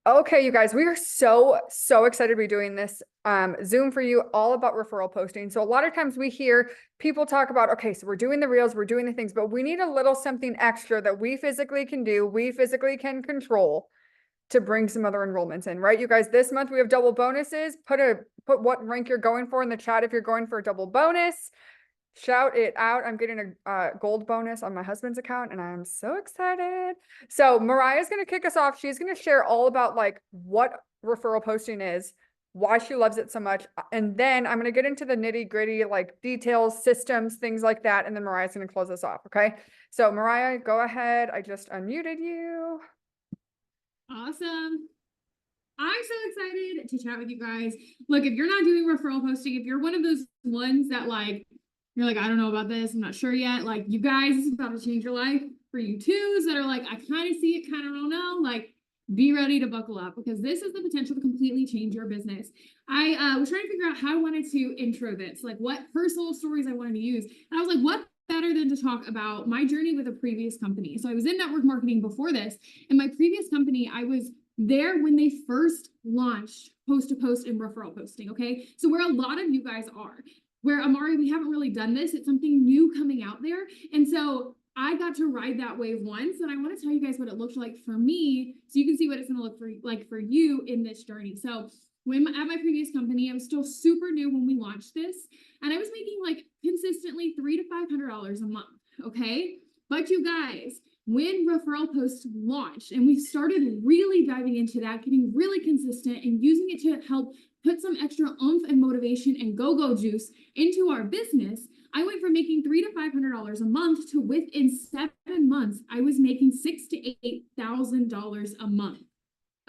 Okay, you guys, we are so excited to be doing this Zoom for you, all about referral posting. So a lot of times we hear people talk about, okay, so we're doing the reels, we're doing the things, but we need a little something extra that we physically can do, we physically can control to bring some other enrollments in, right? You guys, this month we have double bonuses. Put what rank you're going for in the chat if you're going for a double bonus. Shout it out. I'm getting a gold bonus on my husband's account and I'm so excited. So Mariah's going to kick us off. She's going to share all about like what referral posting is, why she loves it so much. And then I'm going to get into the nitty gritty, like details, systems, things like that. And then Mariah's going to close us off. Okay. So Mariah, go ahead. I just unmuted you. Awesome. I'm so excited to chat with you guys. Look, if you're not doing referral posting, if you're one of those ones that you're like, I don't know about this, I'm not sure yet. Like, you guys, this is about to change your life. For you twos that are like, I kind of see it, kind of don't know, like, be ready to buckle up because this is the potential to completely change your business. I was trying to figure out how I wanted to intro this, like what personal stories I wanted to use. And I was like, what better than to talk about my journey with a previous company. So I was in network marketing before this, and my previous company, I was there when they first launched post to post and referral posting. Okay. So where a lot of you guys are, where Amari, we haven't really done this. It's something new coming out there. And so I got to ride that wave once. And I want to tell you guys what it looked like for me so you can see what it's going to look like for you in this journey. So when at my previous company, I was still super new when we launched this. And I was making like consistently $300 to $500 a month. Okay. But you guys, when referral posts launched and we started really diving into that, getting really consistent and using it to help put some extra oomph and motivation and go-go juice into our business, I went from making $300 to $500 a month to within 7 months, I was making $6,000 to $8,000 a month.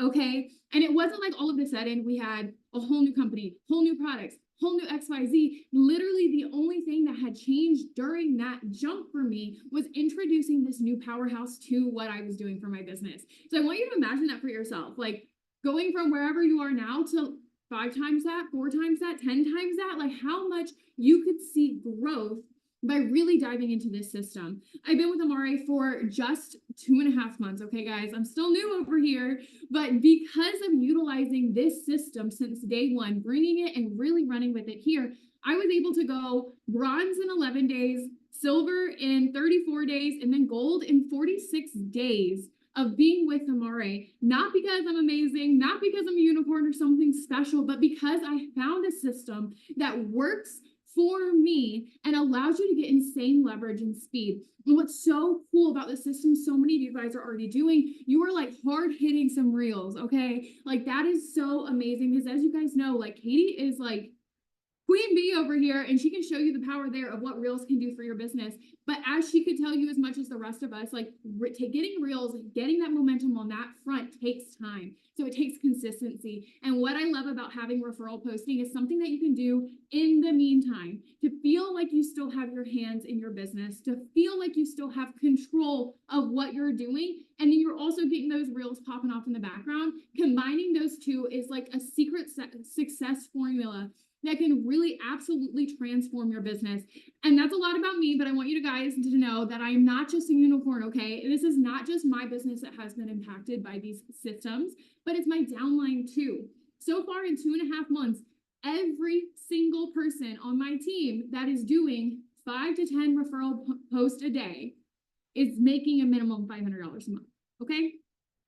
Okay. And it wasn't like all of a sudden we had a whole new company, whole new products, whole new XYZ. Literally the only thing that had changed during that jump for me was introducing this new powerhouse to what I was doing for my business. So I want you to imagine that for yourself, like going from wherever you are now to 5 times that, 4 times that, 10 times that, like how much you could see growth by really diving into this system. I've been with Amari for just 2.5 months. Okay, guys, I'm still new over here, but because of utilizing this system since day one, bringing it and really running with it here, I was able to go bronze in 11 days, silver in 34 days, and then gold in 46 days of being with Amari, not because I'm amazing, not because I'm a unicorn or something special, but because I found a system that works for me and allows you to get insane leverage and speed. And what's so cool about the system, so many of you guys are already doing, you are like hard hitting some reels, okay? Like that is so amazing because as you guys know, like Katie is like Queen Bee over here, and she can show you the power there of what reels can do for your business. But as she could tell you as much as the rest of us, like getting reels, getting that momentum on that front takes time. So it takes consistency. And what I love about having referral posting is something that you can do in the meantime to feel like you still have your hands in your business, to feel like you still have control of what you're doing. And then you're also getting those reels popping off in the background. Combining those two is like a secret success formula that can really absolutely transform your business. And that's a lot about me, but I want you guys to know that I am not just a unicorn, okay? This is not just my business that has been impacted by these systems, but it's my downline too. So far in 2.5 months, every single person on my team that is doing 5 to 10 referral posts a day is making a minimum $500 a month, okay?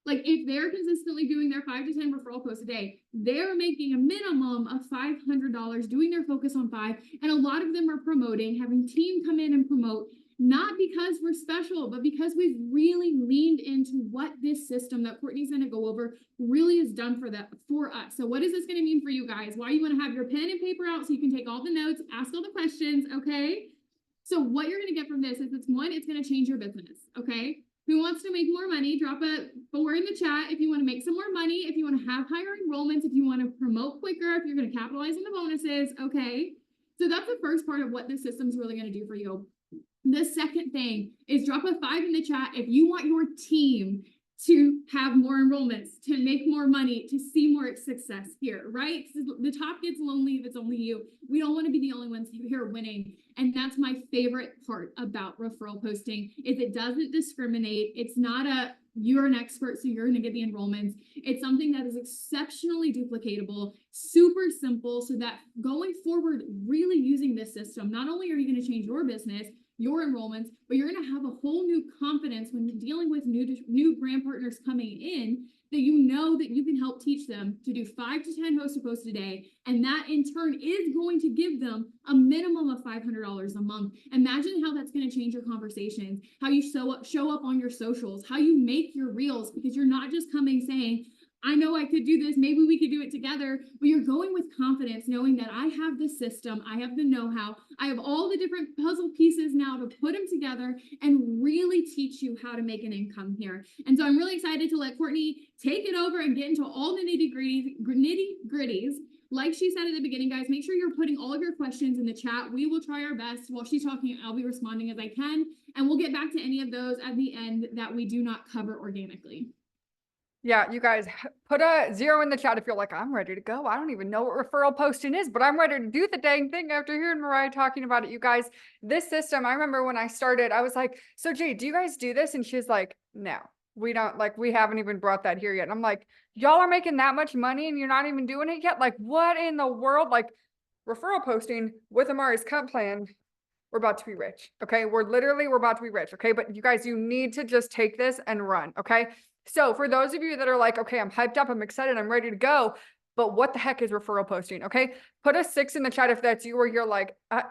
Like if they're consistently doing their 5 to 10 referral posts a day, they're making a minimum of $500 doing their focus on 5. And a lot of them are promoting, having team come in and promote, not because we're special, but because we've really leaned into what this system that Courtney's going to go over really has done for us. So what is this going to mean for you guys? Why you want to have your pen and paper out so you can take all the notes, ask all the questions, okay? So what you're going to get from this is it's going to change your business, okay? Who wants to make more money? Drop a 4 in the chat if you want to make some more money, if you want to have higher enrollments, if you want to promote quicker, if you're going to capitalize on the bonuses, okay? So that's the first part of what this system's really going to do for you. The second thing is drop a 5 in the chat if you want your team to have more enrollments, to make more money, to see more success here, right? The top gets lonely if it's only you. We don't want to be the only ones here winning. And that's my favorite part about referral posting is it doesn't discriminate. It's not a You're an expert, so you're going to get the enrollments. It's something that is exceptionally duplicatable, super simple, so that going forward, really using this system, not only are you going to change your business, your enrollments, but you're going to have a whole new confidence when dealing with new brand partners coming in, that you know that you can help teach them to do 5 to 10 host to post a day. And that in turn is going to give them a minimum of $500 a month. Imagine how that's going to change your conversations, how you show up on your socials, how you make your reels, because you're not just coming saying, I know I could do this, maybe we could do it together, but you're going with confidence, knowing that I have the system, I have the know-how, I have all the different puzzle pieces now to put them together and really teach you how to make an income here. And so I'm really excited to let Courtney take it over and get into all the nitty-gritties. Like she said at the beginning, guys, make sure you're putting all of your questions in the chat. We will try our best. While she's talking, I'll be responding as I can, and we'll get back to any of those at the end that we do not cover organically. Yeah, you guys put a 0 in the chat if you're like, I'm ready to go. I don't even know what referral posting is, but I'm ready to do the dang thing after hearing Mariah talking about it. You guys, this system, I remember when I started, I was like, so Jay, do you guys do this? And she's like, no, we don't, like, we haven't even brought that here yet. And I'm like, y'all are making that much money and you're not even doing it yet? Like, what in the world? Like, referral posting with Amari's comp plan, we're about to be rich. Okay. We're about to be rich. Okay. But you guys, you need to just take this and run. Okay. So for those of you that are like, okay, I'm hyped up, I'm excited, I'm ready to go, but what the heck is referral posting? Okay. Put a 6 in the chat if that's you, or you're like, I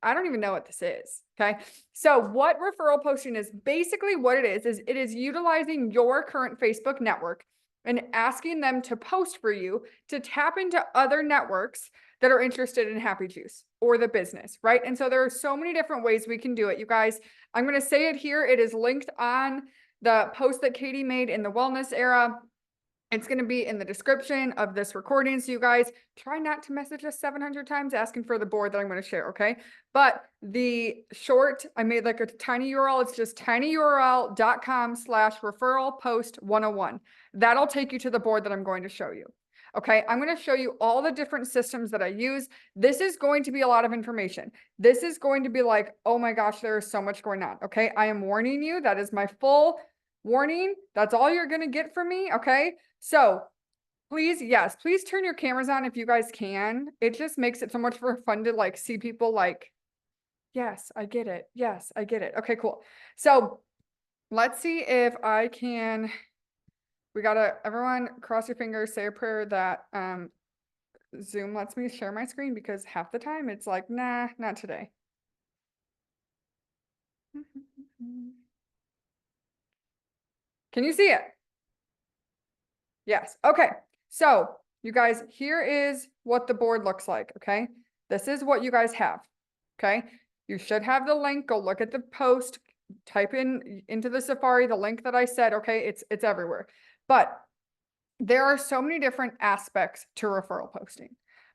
don't even know what this is. Okay. So what referral posting is, basically what it is it is utilizing your current Facebook network and asking them to post for you to tap into other networks that are interested in Happy Juice or the business, right? And so there are so many different ways we can do it. You guys, I'm going to say it here. It is linked on the post that Katie made in the wellness era. It's going to be in the description of this recording. So you guys try not to message us 700 times asking for the board that I'm going to share. Okay. But the short, I made like a tiny URL. It's just tinyurl.com/referral post 101. That'll take you to the board that I'm going to show you. Okay. I'm going to show you all the different systems that I use. This is going to be a lot of information. This is going to be like, oh my gosh, there is so much going on. Okay. I am warning you. That is my full warning. That's all you're going to get from me. Okay. So please, yes, please turn your cameras on if you guys can. It just makes it so much more fun to like see people like, yes, I get it. Yes, I get it. Okay, cool. So let's see if I can, we gotta, everyone cross your fingers, say a prayer that Zoom lets me share my screen, because half the time it's like, nah, not today. Can you see it? Yes. Okay. So you guys, here is what the board looks like. Okay. This is what you guys have. Okay. You should have the link. Go look at the post, type in into the Safari, the link that I said. Okay. It's everywhere, but there are so many different aspects to referral posting.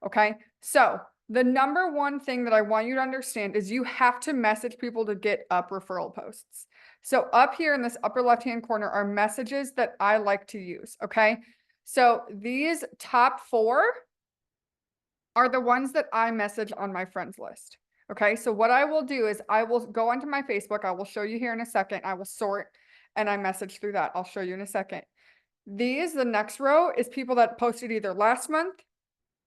Okay. So the number one thing that I want you to understand is you have to message people to get up referral posts. So up here in this upper left-hand corner are messages that I like to use. Okay. So these top 4 are the ones that I message on my friends list. Okay. So what I will do is I will go onto my Facebook. I will show you here in a second. I will sort and I message through that. I'll show you in a second. The next row is people that posted either last month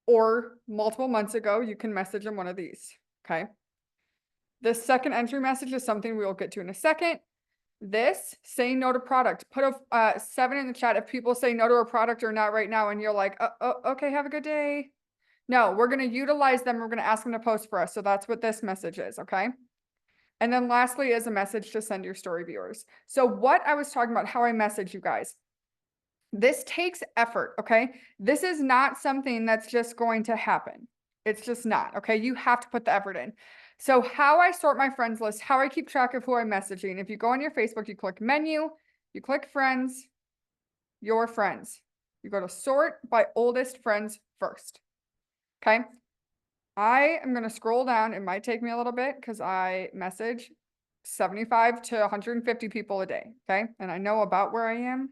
or multiple months ago. You can message them one of these. Okay. The second entry message is something we will get to in a second. This, saying no to product. Put a 7 in the chat if people say no to a product or not right now, and you're like, okay, have a good day. No, we're going to utilize them. We're going to ask them to post for us. So that's what this message is. Okay. And then lastly is a message to send your story viewers. So what I was talking about, how I message you guys. This takes effort, okay? This is not something that's just going to happen. It's just not, okay? You have to put the effort in. So how I sort my friends list, how I keep track of who I'm messaging. If you go on your Facebook, you click menu, you click friends, your friends. You go to sort by oldest friends first, okay? I am going to scroll down. It might take me a little bit because I message 75 to 150 people a day, okay? And I know about where I am.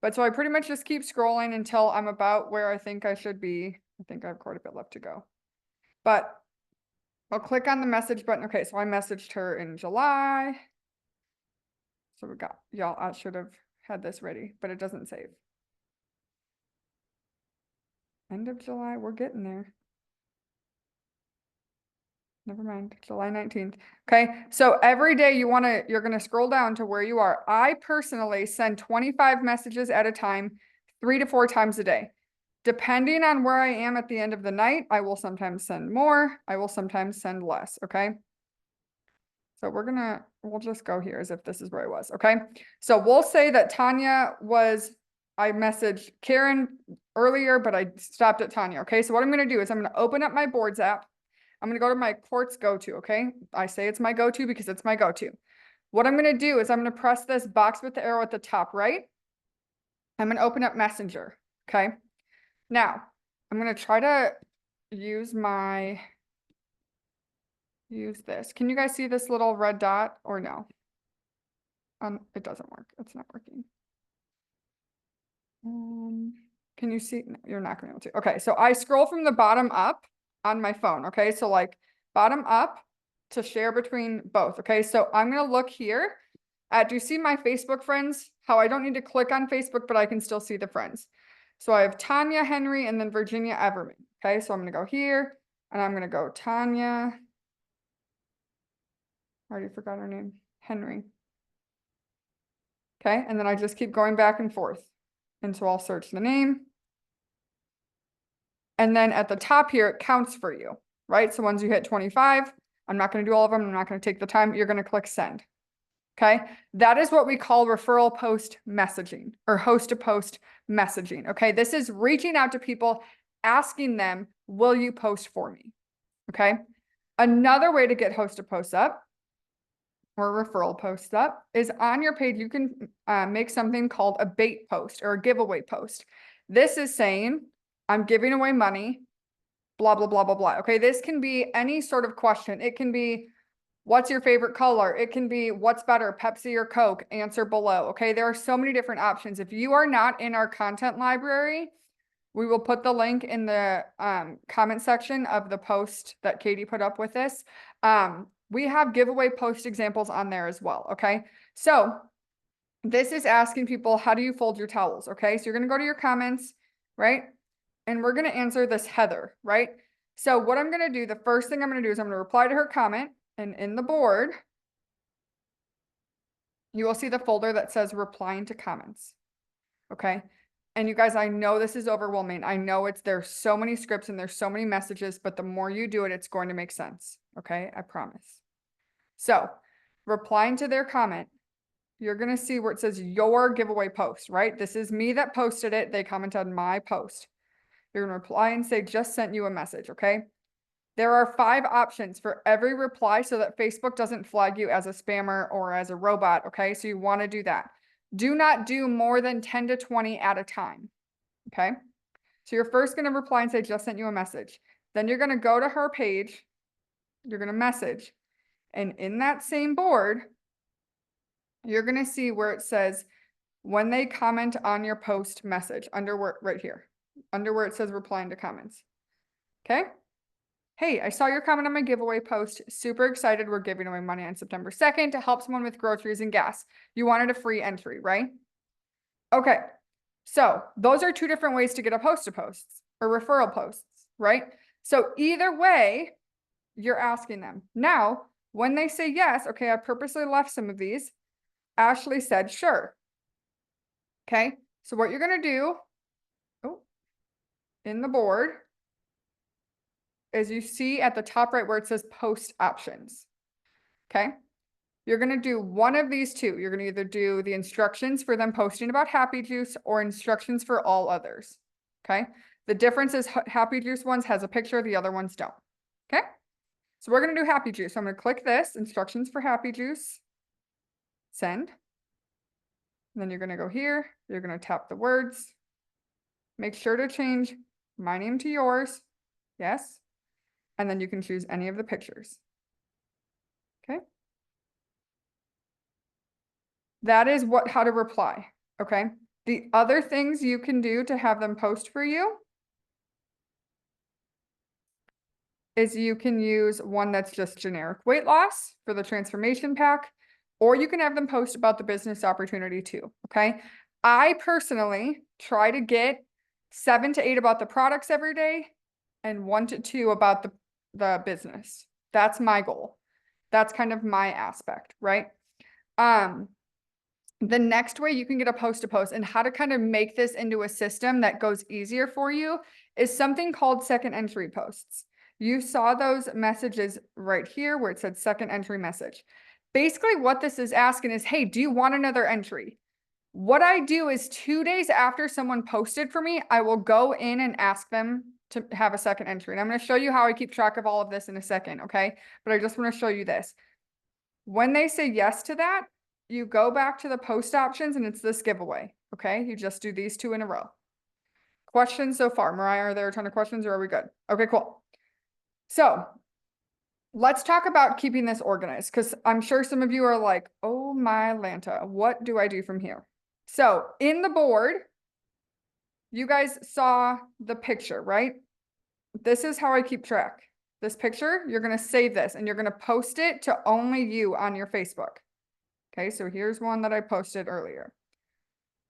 But so I pretty much just keep scrolling until I'm about where I think I should be. I think I have quite a bit left to go. But I'll click on the message button. Okay, so I messaged her in July. So we got, y'all, I should have had this ready, but it doesn't save. End of July, we're getting there. Never mind, July 19th. Okay, so every day you're gonna scroll down to where you are. I personally send 25 messages at a time, 3 to 4 times a day. Depending on where I am at the end of the night, I will sometimes send more, I will sometimes send less, okay? So we'll just go here as if this is where I was, okay? So we'll say that I messaged Karen earlier, but I stopped at Tanya, okay? So what I'm gonna do is I'm gonna open up my boards app. I'm gonna go to my Quartz go-to, okay? I say it's my go-to because it's my go-to. What I'm gonna do is I'm gonna press this box with the arrow at the top right. I'm gonna open up Messenger, okay? Now, I'm gonna try to use this. Can you guys see this little red dot or no? It doesn't work. It's not working. Can you see? No, you're not gonna be able to. Okay, so I scroll from the bottom up on my phone. Okay, so like bottom up to share between both. Okay, so I'm gonna look here at, do you see my Facebook friends? How I don't need to click on Facebook, but I can still see the friends. So I have Tanya Henry and then Virginia Everman. Okay, so I'm gonna go here and I'm gonna go Tanya. I already forgot her name. Henry. Okay, and then I just keep going back and forth. And so I'll search the name. And then at the top here, it counts for you, right? So once you hit 25, I'm not going to do all of them. I'm not going to take the time. You're going to click send. Okay. That is what we call referral post messaging or host to post messaging. Okay. This is reaching out to people, asking them, will you post for me? Okay. Another way to get host to post up or referral posts up is on your page. You can make something called a bait post or a giveaway post. This is saying, I'm giving away money, blah, blah, blah, blah, blah. Okay, this can be any sort of question. It can be, what's your favorite color? It can be, what's better, Pepsi or Coke? Answer below. Okay, there are so many different options. If you are not in our content library, we will put the link in the comment section of the post that Katie put up with this. We have giveaway post examples on there as well. Okay, so this is asking people, how do you fold your towels? Okay, so you're going to go to your comments, right? And we're going to answer this Heather, right? So what I'm going to do, the first thing I'm going to do is I'm going to reply to her comment, and in the board, you will see the folder that says replying to comments. Okay. And you guys, I know this is overwhelming. I know there's so many scripts and there's so many messages, but the more you do it, it's going to make sense. Okay. I promise. So replying to their comment, you're going to see where it says your giveaway post, right? This is me that posted it. They commented on my post. You're going to reply and say, just sent you a message. Okay. There are 5 options for every reply so that Facebook doesn't flag you as a spammer or as a robot. Okay. So you want to do that. Do not do more than 10 to 20 at a time. Okay. So you're first going to reply and say, just sent you a message. Then you're going to go to her page. You're going to message. And in that same board, you're going to see where it says, when they comment on your post message, right here, under where it says replying to comments. Okay. Hey, I saw your comment on my giveaway post. Super excited. We're giving away money on September 2nd to help someone with groceries and gas. You wanted a free entry, right? Okay. So those are 2 different ways to get a post to posts or referral posts, right? So either way, you're asking them. Now, when they say yes, okay, I purposely left some of these. Ashley said, sure. Okay. So what you're going to do in the board is you see at the top right where it says post options. Okay. You're going to do one of these 2. You're going to either do the instructions for them posting about Happy Juice or instructions for all others. Okay. The difference is Happy Juice ones has a picture, the other ones don't. Okay. So we're going to do Happy Juice. So I'm going to click this, instructions for Happy Juice, send. And then you're going to go here. You're going to tap the words. Make sure to change my name to yours. Yes. And then you can choose any of the pictures. Okay. That is how to reply. Okay. The other things you can do to have them post for you is you can use one that's just generic weight loss for the transformation pack, or you can have them post about the business opportunity too, okay? I personally try to get 7 to 8 about the products every day and 1 to 2 about the business. That's my goal. That's kind of my aspect, right? The next way you can get a post to post and how to kind of make this into a system that goes easier for you is something called second entry posts. You saw those messages right here where it said second entry message. Basically what this is asking is, hey, do you want another entry? What I do is 2 days after someone posted for me, I will go in and ask them to have a second entry. And I'm going to show you how I keep track of all of this in a second, okay? But I just want to show you this. When they say yes to that, you go back to the post options and it's this giveaway, okay? You just do these 2 in a row. Questions so far? Mariah, are there a ton of questions or are we good? Okay, cool. So let's talk about keeping this organized because I'm sure some of you are like, oh my Lanta, what do I do from here? So in the board, you guys saw the picture, right? This is how I keep track. This picture, you're going to save this and you're going to post it to only you on your Facebook. Okay, so here's one that I posted earlier.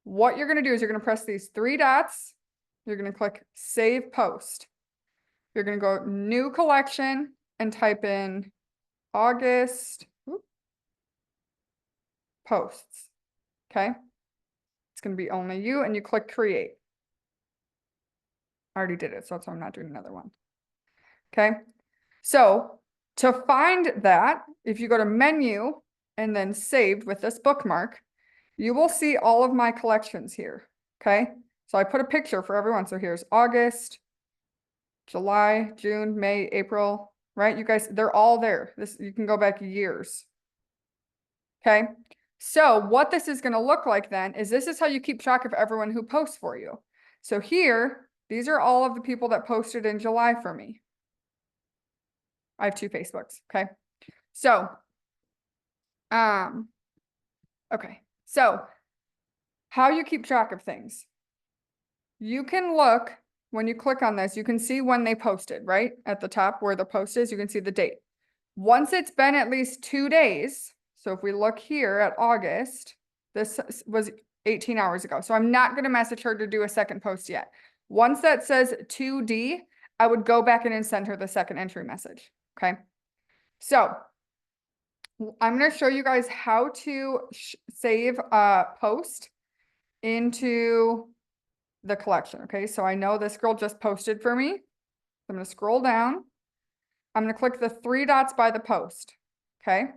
What you're going to do is you're going to press these 3 dots. You're going to click Save Post. You're going to go New Collection and type in August posts. Okay, it's going to be only you and you click Create. I already did it, so that's why I'm not doing another one. Okay, so to find that, if you go to Menu and then Saved with this bookmark, you will see all of my collections here, okay? So I put a picture for everyone. So here's August, July, June, May, April, right? You guys, they're all there. This, you can go back years. Okay, so what this is going to look like then is this is how you keep track of everyone who posts for you. So here, these are all of the people that posted in July for me. I have 2 Facebooks, okay? So, okay, so how you keep track of things. You can look, when you click on this, you can see when they posted, right? At the top where the post is, you can see the date. Once it's been at least 2 days, so if we look here at August, this was 18 hours ago. So I'm not going to message her to do a second post yet. Once that says 2D, I would go back in and send her the second entry message, okay? So I'm going to show you guys how to save a post into the collection. Okay, so I know this girl just posted for me. I'm going to scroll down. I'm going to click the 3 dots by the post. Okay, I'm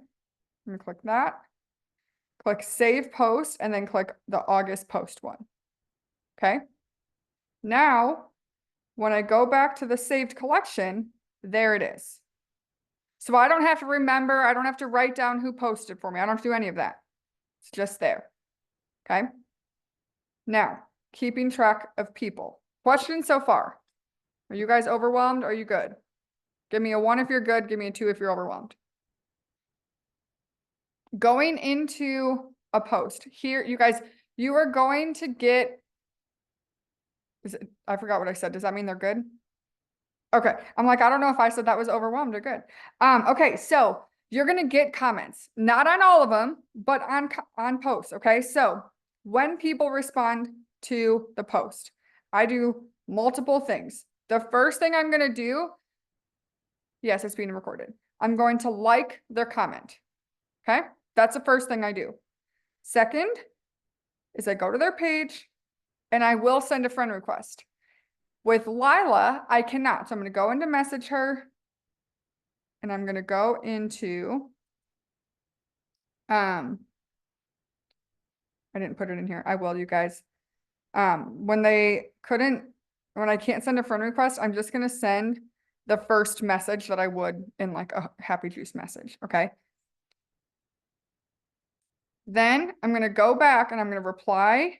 going to click that. Click Save Post and then click the August post one. Okay, now when I go back to the saved collection, there it is. So I don't have to remember, I don't have to write down who posted for me. I don't have to do any of that. It's just there. Okay. Now, keeping track of people. Questions so far? Are you guys overwhelmed? Are you good? Give me a 1 if you're good. Give me a 2 if you're overwhelmed. Going into a post here, you guys, you are going to get, I forgot what I said. Does that mean they're good? Okay. I'm like, I don't know if I said that was overwhelmed or good. Okay. So you're going to get comments, not on all of them, but on posts. Okay. So when people respond to the post, I do multiple things. The first thing I'm going to do, yes, it's being recorded. I'm going to like their comment. Okay. That's the first thing I do. Second is I go to their page and I will send a friend request. With Lila, I cannot. So I'm going to go into message her and I'm going to go into, I didn't put it in here. I will, you guys. When I can't send a friend request, I'm just going to send the first message that I would in like a happy juice message. Okay. Then I'm going to go back and I'm going to reply.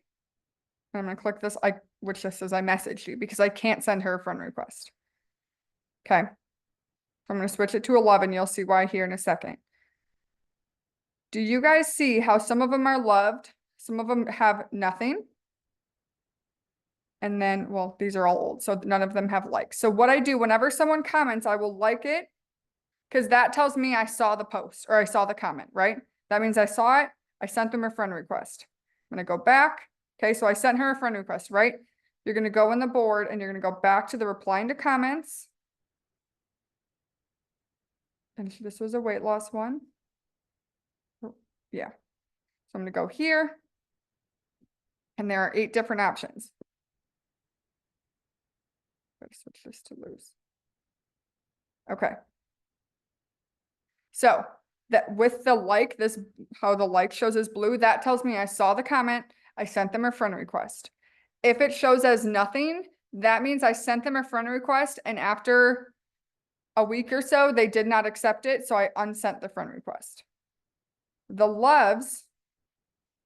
And I'm going to click this, which just says I messaged you because I can't send her a friend request. Okay. I'm going to switch it to 11. You'll see why here in a second. Do you guys see how some of them are loved? Some of them have nothing. And then, well, these are all old, so none of them have likes. So what I do whenever someone comments, I will like it because that tells me I saw the post or I saw the comment, right? That means I saw it. I sent them a friend request. I'm going to go back. Okay, so I sent her a friend request, right? You're going to go in the board and you're going to go back to the replying to comments. And this was a weight loss one. Yeah. So I'm going to go here. And there are 8 different options. Let's switch this to lose. Okay. So that with the like, this, how the like shows as blue, that tells me I saw the comment, I sent them a friend request. If it shows as nothing, that means I sent them a friend request and after a week or so, they did not accept it, so I unsent the friend request. The loves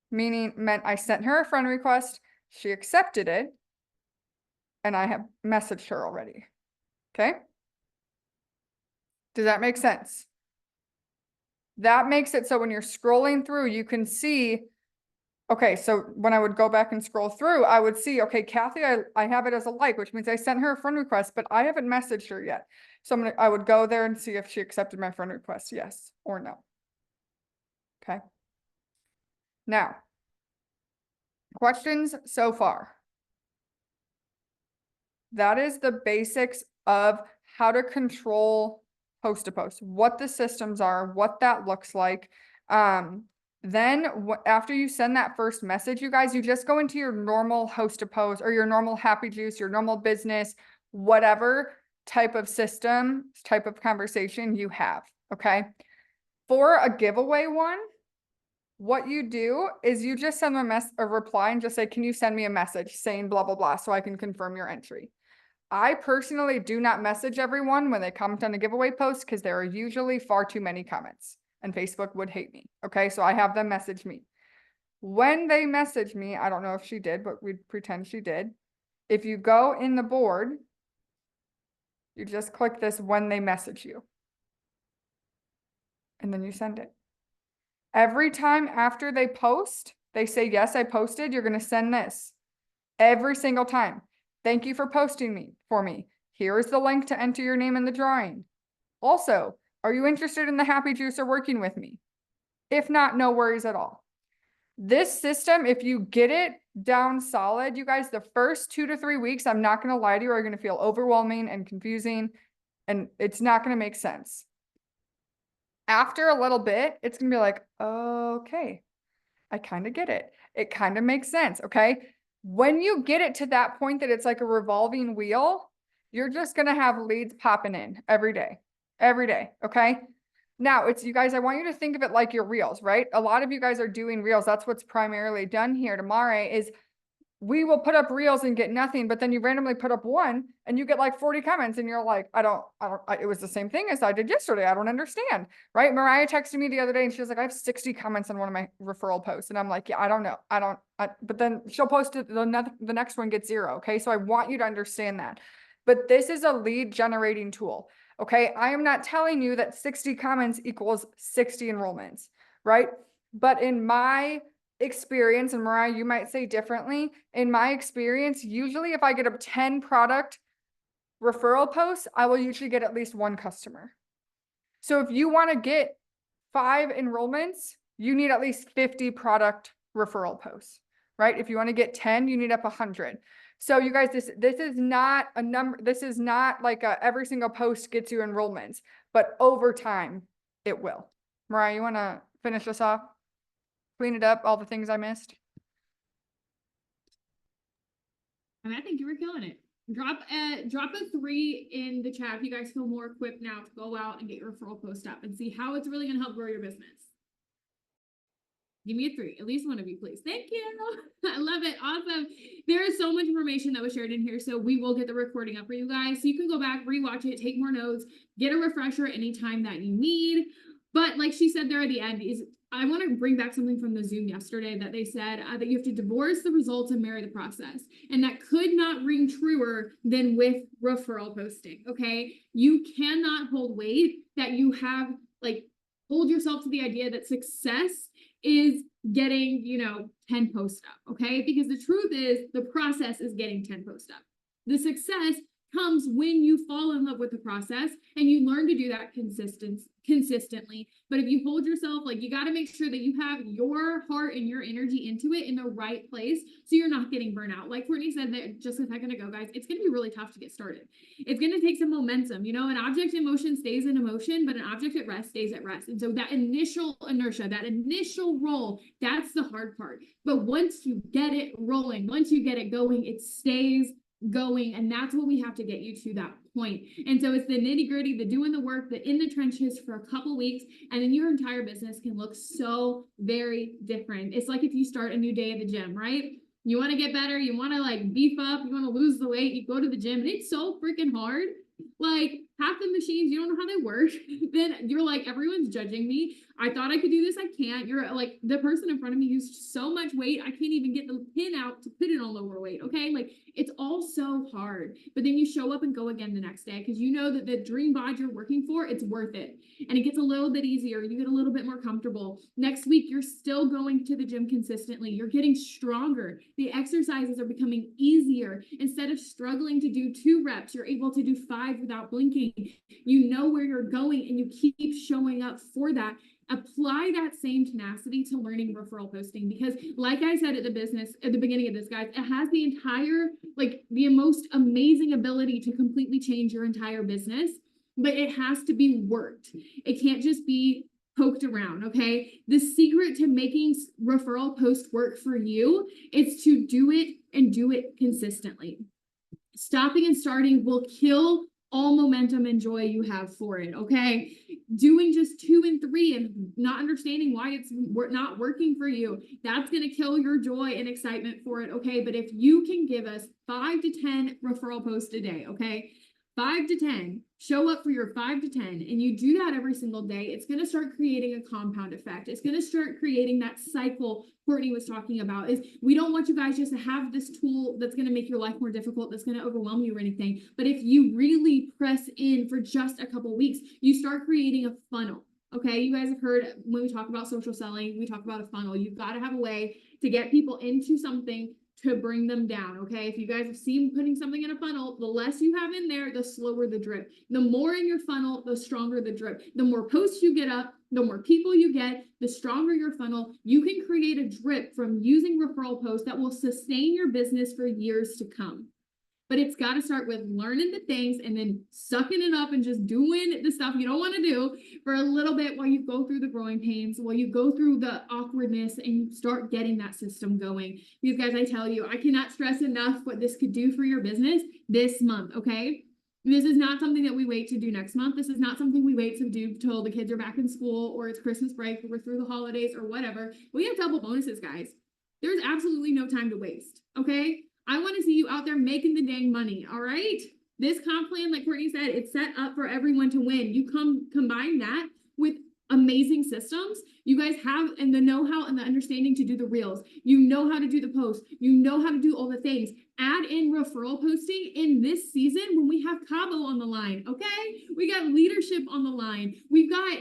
meant I sent her a friend request, she accepted it, and I have messaged her already. Okay? Does that make sense? That makes it so when you're scrolling through, you can see, okay, so when I would go back and scroll through, I would see, okay, Kathy, I have it as a like, which means I sent her a friend request, but I haven't messaged her yet. So I would go there and see if she accepted my friend request, yes or no. Okay. Now, questions so far? That is the basics of how to control post to post, what the systems are, what that looks like. Then after you send that first message, you guys, you just go into your normal host to post or your normal Happy Juice, your normal business, whatever type of system, type of conversation you have. Okay. For a giveaway one, what you do is you just send them a reply and just say, can you send me a message saying blah, blah, blah, so I can confirm your entry. I personally do not message everyone when they comment on a giveaway post because there are usually far too many comments and Facebook would hate me. Okay, so I have them message me. When they message me, I don't know if she did, but we pretend she did. If you go in the board, you just click this when they message you. And then you send it. Every time after they post, they say, yes, I posted, you're going to send this. Every single time. Thank you for posting for me. Here is the link to enter your name in the drawing. Also, are you interested in the Happy Juice or working with me? If not, no worries at all. This system, if you get it down solid, you guys, the first 2 to 3 weeks, I'm not going to lie to you, are going to feel overwhelming and confusing, and it's not going to make sense. After a little bit, it's going to be like, okay, I kind of get it. It kind of makes sense. Okay. When you get it to that point that it's like a revolving wheel, you're just going to have leads popping in every day. Okay. Now it's you guys, I want you to think of it like your reels, right? A lot of you guys are doing reels. That's what's primarily done here tomorrow is we will put up reels and get nothing, but then you randomly put up one and you get like 40 comments and you're like, it was the same thing as I did yesterday. I don't understand, right? Mariah texted me the other day and she was like, I have 60 comments on one of my referral posts. And I'm like, yeah, I don't know. But then she'll post it. The next one gets 0. Okay. So I want you to understand that, but this is a lead generating tool. Okay. I am not telling you that 60 comments equals 60 enrollments, right? But in my experience, and Mariah, you might say differently. In my experience, usually if I get up 10 product referral posts, I will usually get at least 1 customer. So if you want to get 5 enrollments, you need at least 50 product referral posts, right? If you want to get 10, you need up 100. So you guys, this is not a number. This is not like every single post gets you enrollments, but over time it will. Mariah, you want to finish us off? Clean it up, all the things I missed. And I think you were killing it. Drop a 3 in the chat if you guys feel more equipped now to go out and get your referral post up and see how it's really going to help grow your business. Give me a 3, at least one of you, please. Thank you. I love it. Awesome. There is so much information that was shared in here, so we will get the recording up for you guys. So you can go back, rewatch it, take more notes, get a refresher anytime that you need. But like she said there at the end is, I want to bring back something from the Zoom yesterday that they said that you have to divorce the results and marry the process. And that could not ring truer than with referral posting. Okay. You cannot hold weight that you have, like, hold yourself to the idea that success is getting, 10 posts up. Okay. Because the truth is the process is getting 10 posts up. The success comes when you fall in love with the process and you learn to do that consistently. But if you hold yourself, like, you got to make sure that you have your heart and your energy into it in the right place so you're not getting burnt out. Like Courtney said that just a second ago, guys, it's going to be really tough to get started. It's going to take some momentum. You know, an object in motion stays in motion, but an object at rest stays at rest. And so that initial inertia, that initial roll, that's the hard part. But once you get it rolling, once you get it going, it stays going. And that's what we have to get you to that point. And so it's the nitty gritty, the doing the work, the in the trenches for a couple weeks, and then your entire business can look so very different. It's like if you start a new day at the gym, right? You want to get better, you want to like beef up, you want to lose the weight, you go to the gym, and it's so freaking hard. Like, half the machines, you don't know how they work. Then you're like, everyone's judging me. I thought I could do this. I can't. You're like, the person in front of me used so much weight. I can't even get the pin out to put it on lower weight. Okay. Like, it's all so hard. But then you show up and go again the next day because you know that the dream bod you're working for, it's worth it. And it gets a little bit easier. You get a little bit more comfortable. Next week, you're still going to the gym consistently. You're getting stronger. The exercises are becoming easier. Instead of struggling to do 2 reps, you're able to do 5 without blinking. You know where you're going and you keep showing up for that. Apply that same tenacity to learning referral posting, because like I said at the beginning of this, guys, it has the entire, like, the most amazing ability to completely change your entire business, but it has to be worked. It can't just be poked around. Okay. The secret to making referral post work for you is to do it and do it consistently. Stopping and starting will kill all momentum and joy you have for it. Okay. Doing just 2 and 3 and not understanding why it's not working for you, that's going to kill your joy and excitement for it. Okay. But if you can give us 5 to 10 referral posts a day, okay, 5 to 10, show up for your 5 to 10, and you do that every single day, it's going to start creating a compound effect. It's going to start creating that cycle Courtney was talking about. Is we don't want you guys just to have this tool that's going to make your life more difficult, that's going to overwhelm you or anything. But if you really press in for just a couple weeks, you start creating a funnel. Okay, you guys have heard when we talk about social selling, we talk about a funnel. You've got to have a way to get people into something to bring them down. Okay. If you guys have seen putting something in a funnel, the less you have in there, the slower the drip. The more in your funnel, the stronger the drip. The more posts you get up, the more people you get, the stronger your funnel. You can create a drip from using referral posts that will sustain your business for years to come. But it's got to start with learning the things and then sucking it up and just doing the stuff you don't want to do for a little bit while you go through the growing pains, while you go through the awkwardness and you start getting that system going. Because guys, I tell you, I cannot stress enough what this could do for your business this month, okay? This is not something that we wait to do next month. This is not something we wait to do till the kids are back in school or it's Christmas break or we're through the holidays or whatever. We have double bonuses, guys. There's absolutely no time to waste, okay? I want to see you out there making the dang money. All right. This comp plan, like Courtney said, it's set up for everyone to win. You combine that with amazing systems. You guys have and the know-how and the understanding to do the reels. You know how to do the posts. You know how to do all the things. Add in referral posting in this season when we have Cabo on the line. Okay. We got leadership on the line. We've got,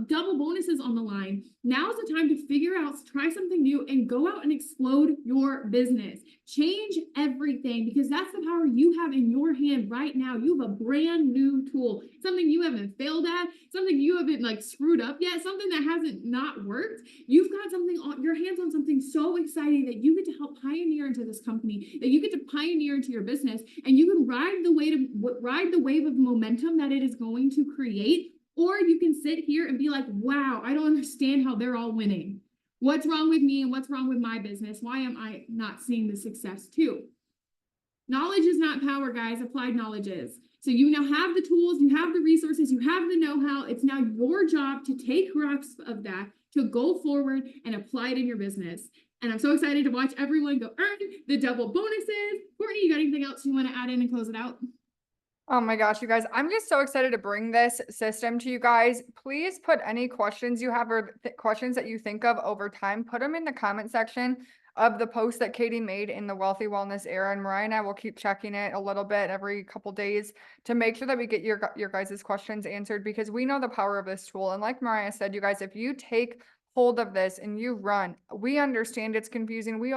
double bonuses on the line. Now's the time to figure out, try something new and go out and explode your business. Change everything, because that's the power you have in your hand right now. You have a brand new tool, something you haven't failed at, something you haven't screwed up yet, something that hasn't not worked. You've got something on your hands on something so exciting that you get to help pioneer into this company, that you get to pioneer into your business, and you can ride the wave of momentum that it is going to create. Or you can sit here and be like, wow, I don't understand how they're all winning. What's wrong with me and what's wrong with my business? Why am I not seeing the success too? Knowledge is not power, guys. Applied knowledge is. So you now have the tools, you have the resources, you have the know-how. It's now your job to take grasp of that, to go forward and apply it in your business. And I'm so excited to watch everyone go earn the double bonuses. Courtney, you got anything else you want to add in and close it out? Oh my gosh, you guys, I'm just so excited to bring this system to you guys. Please put any questions you have or questions that you think of over time, put them in the comment section of the post that Katie made in the Wealthy Wellness era. And Mariah and I will keep checking it a little bit every couple days to make sure that we get your guys' questions answered, because we know the power of this tool. And like Mariah said, you guys, if you take hold of this and you run, we understand it's confusing. We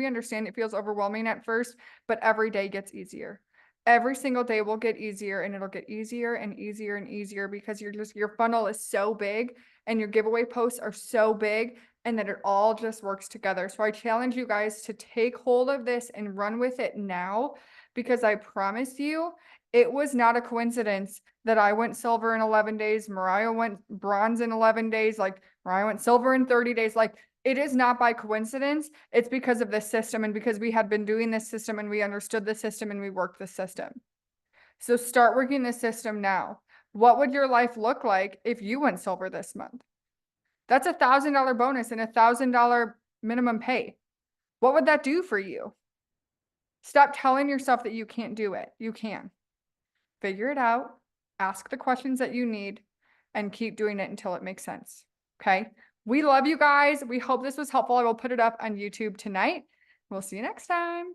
understand it feels overwhelming at first, but every day gets easier. every single day will get easier, and it'll get easier and easier and easier because your funnel is so big and your giveaway posts are so big, and that it all just works together. So I challenge you guys to take hold of this and run with it now, because I promise you, it was not a coincidence that I went silver in 11 days. Mariah went bronze in 11 days. Like, Mariah went silver in 30 days. Like, it is not by coincidence. It's because of this system, and because we had been doing this system and we understood the system and we worked the system. So start working the system now. What would your life look like if you went silver this month? That's $1,000 bonus and $1,000 minimum pay. What would that do for you? Stop telling yourself that you can't do it. You can. Figure it out, ask the questions that you need, and keep doing it until it makes sense. Okay? We love you guys. We hope this was helpful. I will put it up on YouTube tonight. We'll see you next time.